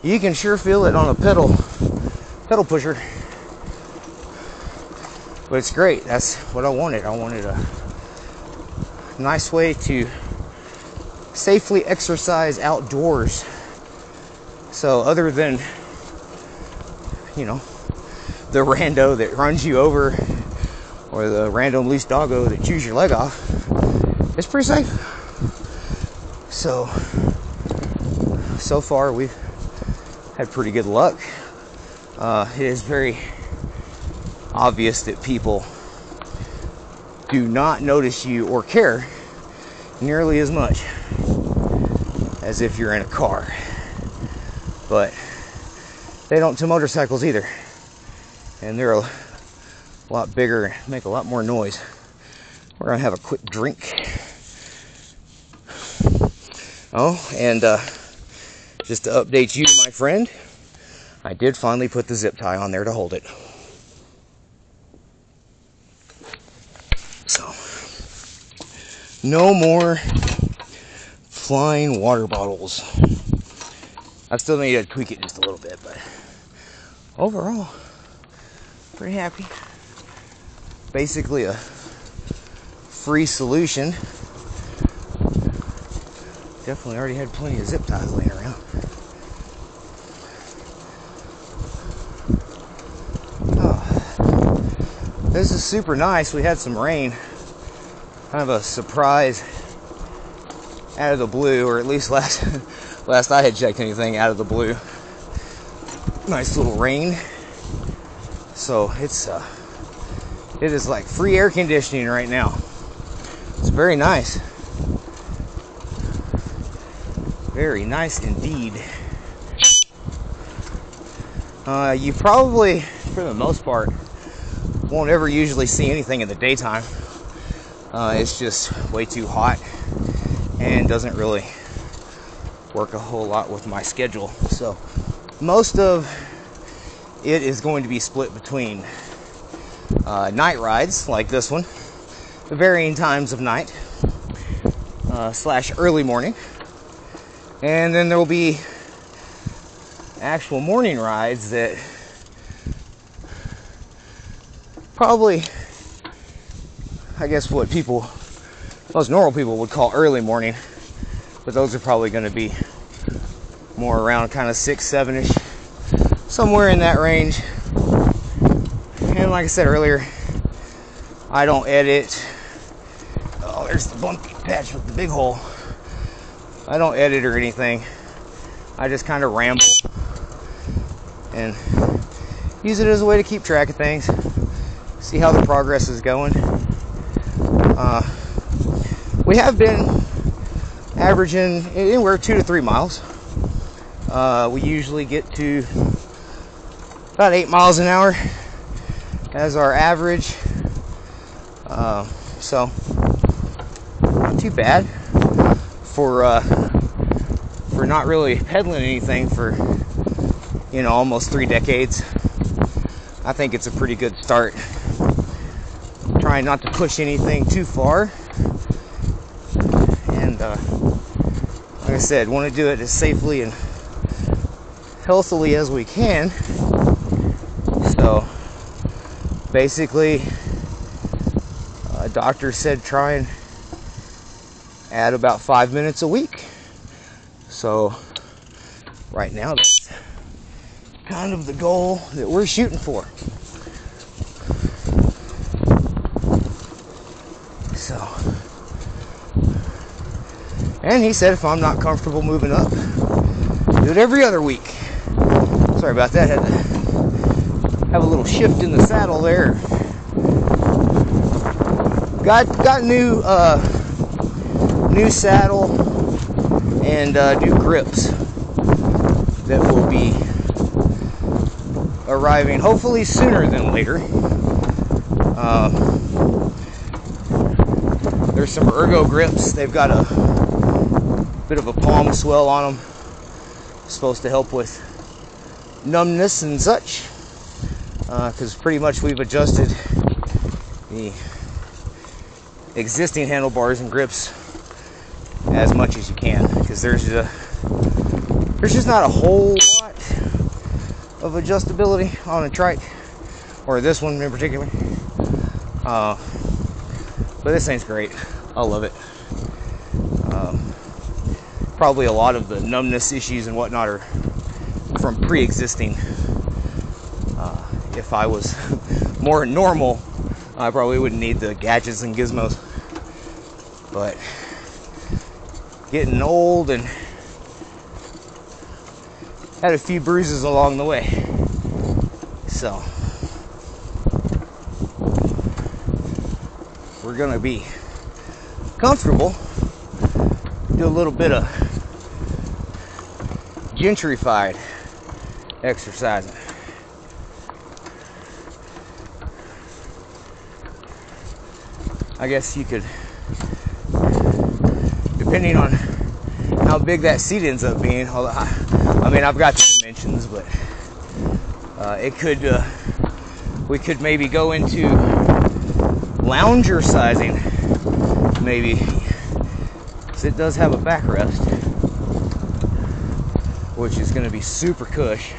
you can sure feel it on a pedal pusher. But it's great. That's what I wanted. I wanted a nice way to safely exercise outdoors. So other than, you know, the rando that runs you over or the random loose doggo that chews your leg off, it's pretty safe. So far we've had pretty good luck. It is very obvious that people do not notice you or care nearly as much as if you're in a car. But they don't to motorcycles either. And they're a lot bigger and make a lot more noise. We're gonna have a quick drink. Oh, and just to update you, my friend, I did finally put the zip tie on there to hold it. So, no more flying water bottles. I still need to tweak it just a little bit, but overall, pretty happy. Basically a free solution. Definitely already had plenty of zip ties laying around. Oh, this is super nice. We had some rain. Kind of a surprise out of the blue, or at least last I had checked anything out of the blue. Nice little rain. So it is like free air conditioning right now. It's very nice. Very nice indeed. You probably, for the most part, won't ever usually see anything in the daytime. It's just way too hot and doesn't really work a whole lot with my schedule. So most of it is going to be split between night rides like this one, the varying times of night, / early morning. And then there will be actual morning rides that probably, I guess what most normal people would call early morning, but those are probably going to be more around kind of 6, 7-ish, somewhere in that range. And like I said earlier, I don't edit. Oh, there's the bumpy patch with the big hole. I don't edit or anything. I just kind of ramble and use it as a way to keep track of things, see how the progress is going. We have been averaging anywhere 2 to 3 miles. We usually get to about 8 miles an hour as our average. So not too bad for not really pedaling anything for, you know, almost 3 decades. I think it's a pretty good start. Trying not to push anything too far, and like I said, want to do it as safely and healthily as we can. So basically, a doctor said try and add about 5 minutes a week. So right now that's kind of the goal that we're shooting for. So, and he said if I'm not comfortable moving up, do it every other week. Sorry about that, had to have a little shift in the saddle there. Got new saddle and new grips that will be arriving hopefully sooner than later. There's some ergo grips. They've got a bit of a palm swell on them. Supposed to help with numbness and such. Because pretty much we've adjusted the existing handlebars and grips as much as you can. Because there's just not a whole lot of adjustability on a trike, or this one in particular. But this thing's great. I love it. Probably a lot of the numbness issues and whatnot are from pre-existing. If I was more normal, I probably wouldn't need the gadgets and gizmos. But getting old and had a few bruises along the way. So we're gonna be comfortable, do a little bit of gentrified exercising. I guess you could, depending on how big that seat ends up being, I mean, I've got the dimensions, but it could, we could maybe go into lounger sizing, maybe, because it does have a backrest, which is going to be super cush.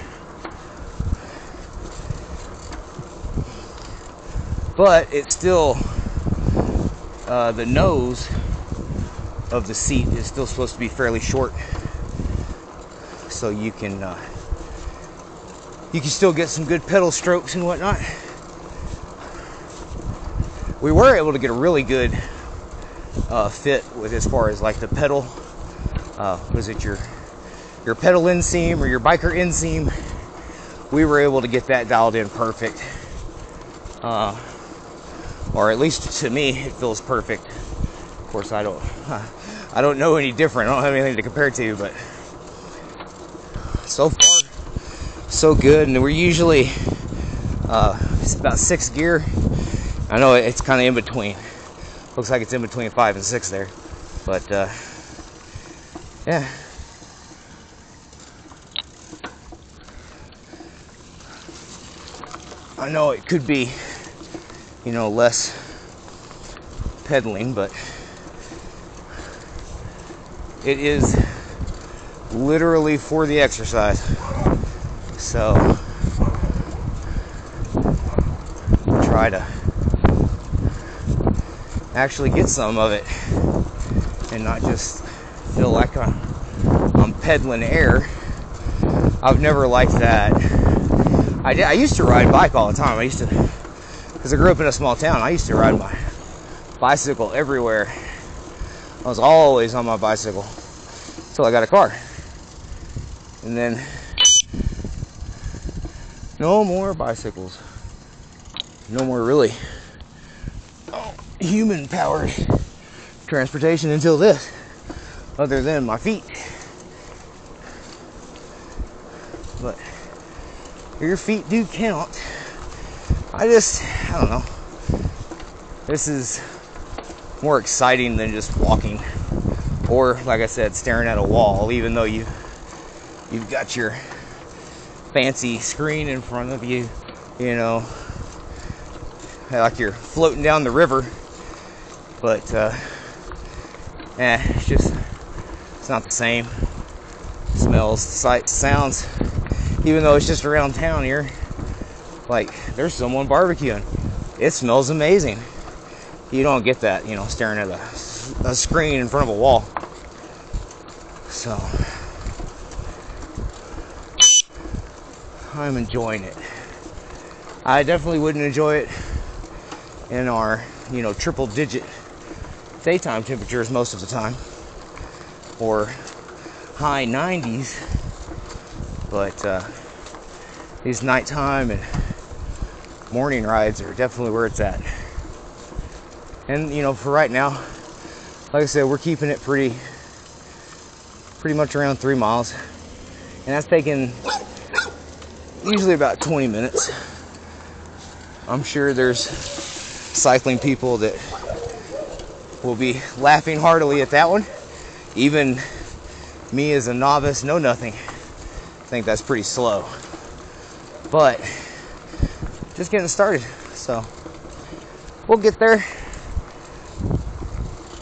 But it's still, the nose of the seat is still supposed to be fairly short, so you can still get some good pedal strokes and whatnot. We were able to get a really good fit with, as far as like the pedal, was it your pedal inseam or your biker inseam? We were able to get that dialed in perfect, or at least to me it feels perfect. Of course, I don't know any different. I don't have anything to compare to, but so far so good. And we're usually it's about 6th gear. I know it's kind of in between. Looks like it's in between 5 and 6 there, but yeah. I know it could be, you know, less pedaling, but it is literally for the exercise. So try to actually get some of it and not just feel like I'm pedaling air. I've never liked that. I used to ride bike all the time. I used to, because I grew up in a small town, I used to ride my bicycle everywhere. I was always on my bicycle until I got a car. And then no more bicycles. No more really human powered transportation until this, other than my feet. But your feet do count. I don't know. This is more exciting than just walking, or like I said, staring at a wall, even though you've got your fancy screen in front of you, you know, like you're floating down the river. But it's not the same. Smells, sights, sounds. Even though it's just around town here, like there's someone barbecuing. It smells amazing. You don't get that, you know, staring at a screen in front of a wall. So I'm enjoying it. I definitely wouldn't enjoy it in our, you know, triple digit daytime temperatures most of the time, or high 90s. But these nighttime and morning rides are definitely where it's at. And you know, for right now, like I said, we're keeping it pretty much around 3 miles, and that's taking usually about 20 minutes. I'm sure there's cycling people that will be laughing heartily at that one. Even me as a novice, know nothing, think that's pretty slow. But just getting started, so we'll get there.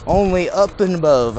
Only up and above.